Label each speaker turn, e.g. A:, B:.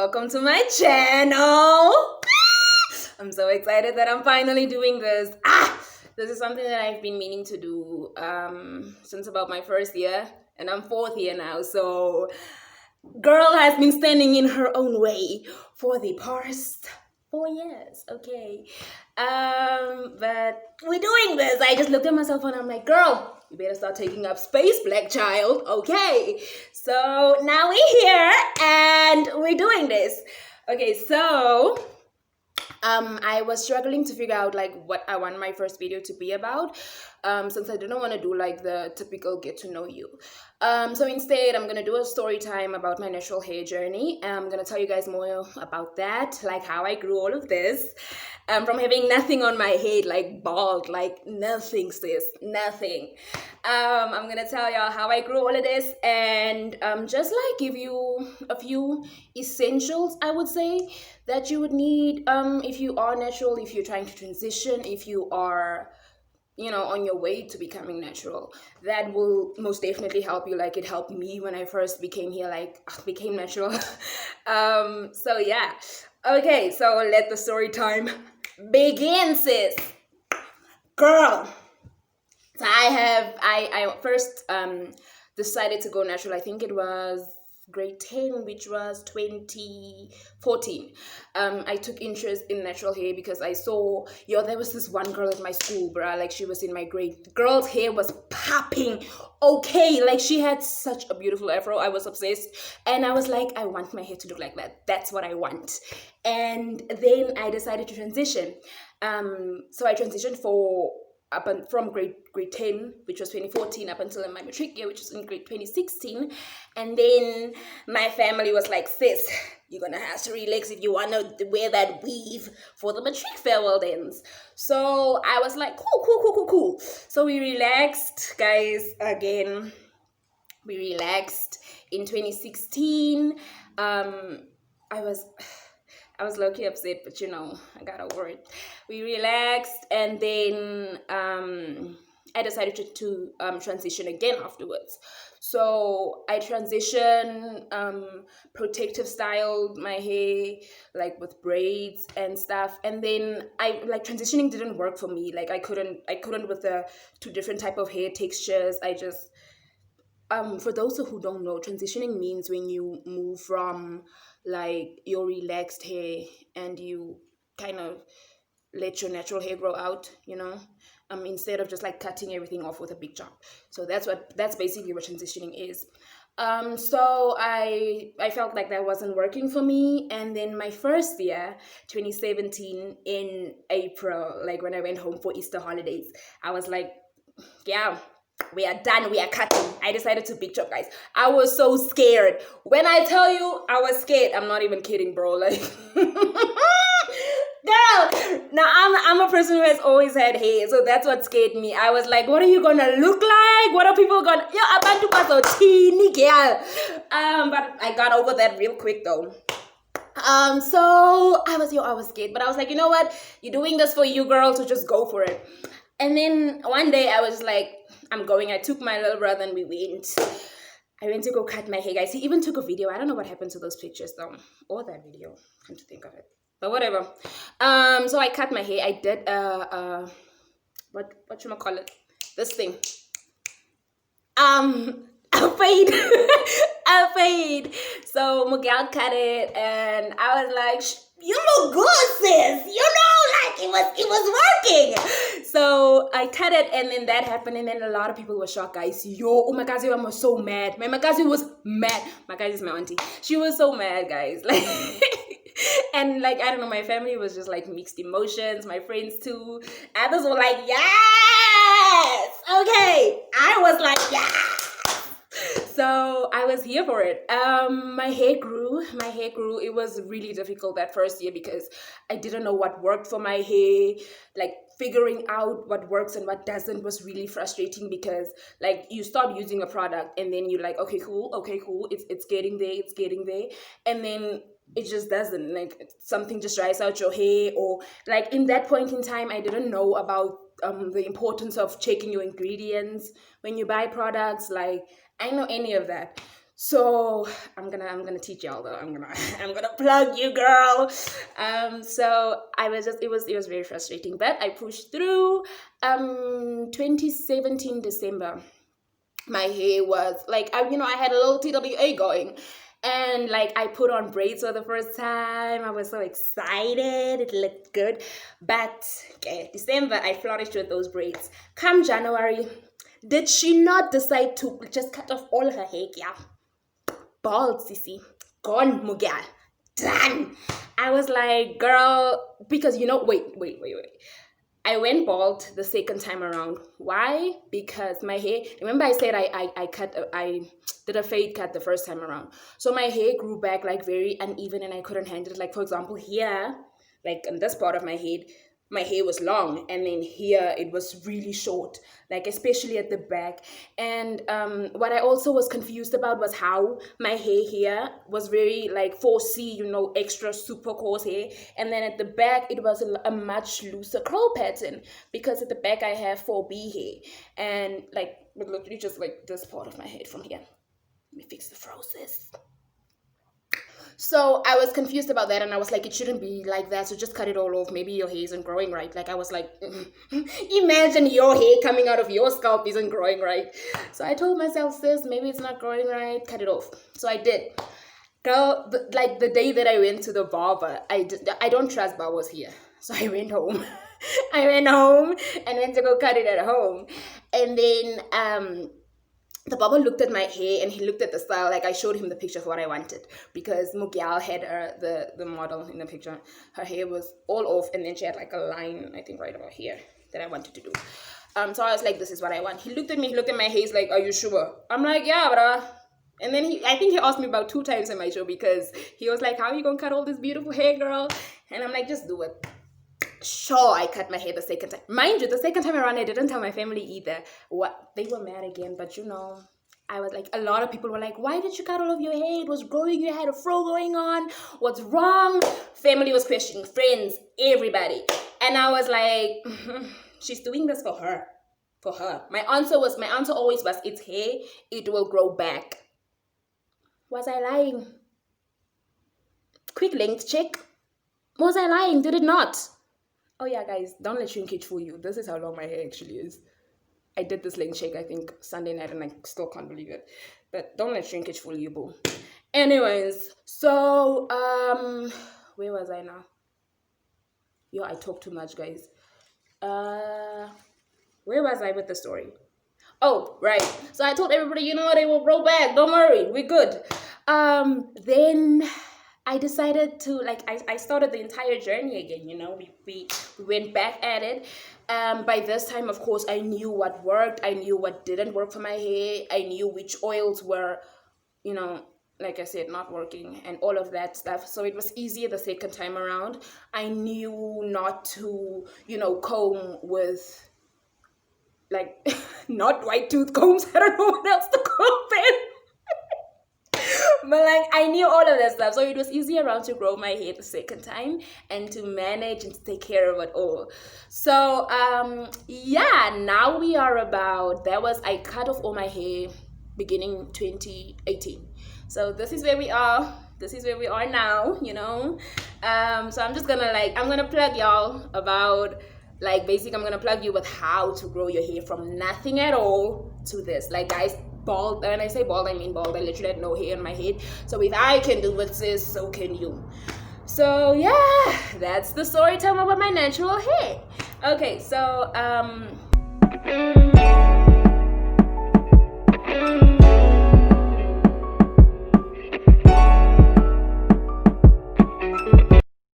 A: welcome to my channel. I'm so excited that I'm finally doing this. This is something that I've been meaning to do since about my first year, and I'm fourth year now. So, girl has been standing in her own way for the past 4 years. Okay, but we're doing this. I just looked at myself and I'm like, girl, you better start taking up space, black child. Okay, so now we're here and we're doing this. Okay, so I was struggling to figure out like what I want my first video to be about, since I didn't want to do like the typical get to know you. So instead, I'm gonna do a story time about my natural hair journey. I'm gonna tell you guys more about that, like how I grew all of this, from having nothing on my head, like bald, like nothing, sis, nothing. I'm gonna tell y'all how I grew all of this, and just like give you a few essentials, I would say, that you would need if you are natural, if you're trying to transition, if you are, you know, on your way to becoming natural. That will most definitely help you, like it helped me when I first became natural. So yeah, okay, so let the story time begin, sis. Girl, so I first decided to go natural. I think it was grade 10, which was 2014. I took interest in natural hair because I saw, there was this one girl at my school, bruh, like she was in my grade. The girl's hair was popping, okay, like she had such a beautiful afro. I was obsessed, and I was like, I want my hair to look like that. That's what I want. And then I decided to transition. So I transitioned from grade 10, which was 2014, up until my matric year, which was in grade 2016. And then my family was like, sis, you're gonna have to relax if you want to wear that weave for the matric farewell dance. So I was like, cool. So we relaxed, guys. Again, we relaxed in 2016. I was low-key upset, but I got over it. We relaxed, and then I decided to transition again afterwards. So I transitioned, protective styled my hair, like with braids and stuff. And then transitioning didn't work for me. Like I couldn't with the two different type of hair textures. I just, for those who don't know, transitioning means when you move from like your relaxed hair and you kind of let your natural hair grow out, instead of just like cutting everything off with a big chop. So that's basically what transitioning is. So I felt like that wasn't working for me. And then my first year, 2017, in April, like when I went home for Easter holidays, I was like, yeah, we are done, we are cutting. I decided to big chop, guys. I was so scared. When I tell you I was scared, I'm not even kidding, bro. Like, girl, now I'm a person who has always had hair, so that's what scared me. I was like, what are you gonna look like? What are people gonna, abantu bazo teeny girl. But I got over that real quick though. So I was scared, but I was like, you know what? You're doing this for you, girl, so just go for it. And then one day I was like, I'm going. I took my little brother and we went. I went to go cut my hair, guys. He even took a video. I don't know what happened to those pictures though, or that video. Come to think of it, but whatever. So I cut my hair. I did what you call it? This thing. A fade. A fade. So Miguel cut it, and I was like, you look good, sis. Like it was working. So I cut it, and then that happened, and then a lot of people were shocked, guys. Oh my God, I was so mad. My cousin was mad. My cousin is my auntie. She was so mad, guys. Like, and like, I don't know, my family was just like mixed emotions. My friends too. Others were like, yes, okay. I was like, yes. So I was here for it. My hair grew. It was really difficult that first year because I didn't know what worked for my hair. Like figuring out what works and what doesn't was really frustrating because like you start using a product and then you're like, okay, cool. It's getting there. And then it just doesn't, like something just dries out your hair, or like in that point in time, I didn't know about the importance of checking your ingredients when you buy products. Like I didn't know any of that. So I'm gonna teach y'all though. I'm gonna plug you, girl. So I was just it was very frustrating, but I pushed through. 2017 December, my hair was like I had a little TWA going, and like I put on braids for the first time. I was so excited. It looked good, but okay, December I flourished with those braids. Come January, did she not decide to just cut off all her hair? Yeah, bald, sissy, gone, Mugal, done. I was like, girl, because wait. I went bald the second time around. Why? Because my hair. Remember, I said I did a fade cut the first time around. So my hair grew back like very uneven, and I couldn't handle it. Like for example, here, like in this part of my head, my hair was long, and then here it was really short, like especially at the back. And what I also was confused about was how my hair here was very like 4C, extra super coarse hair, and then at the back it was a much looser curl pattern, because at the back I have 4B hair, and like literally just like this part of my head from here. Let me fix the frozen. So I was confused about that, and I was like, it shouldn't be like that, so just cut it all off. Maybe your hair isn't growing right. Like I was like, imagine your hair coming out of your scalp isn't growing right. So I told myself, sis, maybe it's not growing right, cut it off. So I did. Girl, like the day that I went to the barber, I don't trust barbers here. So I went home. I went home and went to go cut it at home. And then the barber looked at my hair, and he looked at the style. Like I showed him the picture of what I wanted, because Mugyal had the model in the picture. Her hair was all off, and then she had like a line, I think right about here, that I wanted to do. So I was like, this is what I want. He looked at me, he looked at my hair, he's like, are you sure? I'm like, yeah, bruh. And then I think he asked me about 2 times in my show, because he was like, how are you gonna cut all this beautiful hair, girl? And I'm like, just do it. Sure, I cut my hair the second time. Mind you, the second time around, I didn't tell my family either. What? They were mad again, but I was like, a lot of people were like, why did you cut all of your hair? It was growing, you had a fro going on. What's wrong? Family was questioning, friends, everybody. And I was like, she's doing this for her. For her. My answer always was, it's hair, it will grow back. Was I lying? Quick length check. Was I lying? Did it not? Oh yeah, guys, don't let shrinkage fool you. This is how long my hair actually is. I did this length check, I think, Sunday night, and I still can't believe it. But don't let shrinkage fool you, boo. Anyways, so, where was I now? Yo, I talk too much, guys. Where was I with the story? Oh, right. So I told everybody, they will grow back. Don't worry, we're good. Then I decided to, I started the entire journey again, we went back at it. By this time, of course, I knew what worked. I knew what didn't work for my hair. I knew which oils were, like I said, not working, and all of that stuff. So it was easier the second time around. I knew not to, comb with, like, not white tooth combs. I don't know what else to comb with. But like I knew all of that stuff, so it was easier around to grow my hair the second time and to manage and to take care of it all. So yeah, now we are I cut off all my hair beginning 2018. So this is where we are. This is where we are now, So I'm just gonna I'm gonna plug y'all about I'm gonna plug you with how to grow your hair from nothing at all to this. Like guys, bald, when I say bald, I mean bald. I literally had no hair in my head. So if I can do it, sis, so can you. So yeah, that's the story time about my natural hair. Okay, so